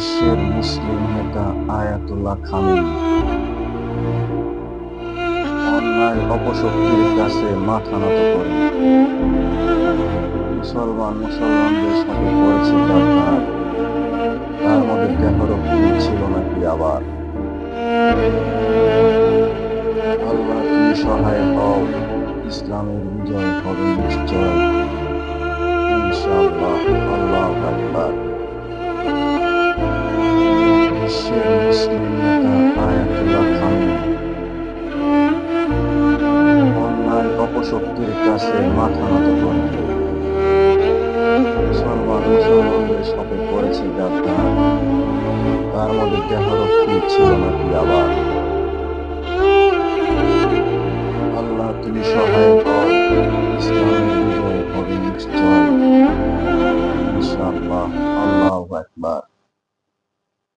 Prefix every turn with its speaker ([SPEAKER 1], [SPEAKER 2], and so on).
[SPEAKER 1] বিশ্বের মুসলিম নেতা Ayatollah Khamenei অন্যায় অপশক্তির কাছে মাথা নত করেন। মুসলমানদের সাথে করেছে গাদ্দার, তার মধ্যে দেহরক্ষী ছিল নাকি আবার। আল্লাহ তুমি সহায় হও, ইসলামের বিজয় হবে নিশ্চয়, ইনশাআল্লাহ। আল্লাহু আকবার। বিশ্বের মুসলিম নেতা আয়াতুল্লাহ খামেনি অন্যায় অপশক্তির কাছে মাথা নত করেন। মুসলমানদের সাথে করেছে গাদ্দার, তার মধ্যে দেহরক্ষী ছিল নাকি আবার। আল্লাহ তুমি সহায় হও, ইসলামের বিজয় হবে নিশ্চয়, ইনশাআল্লাহ। আল্লাহু আকবার।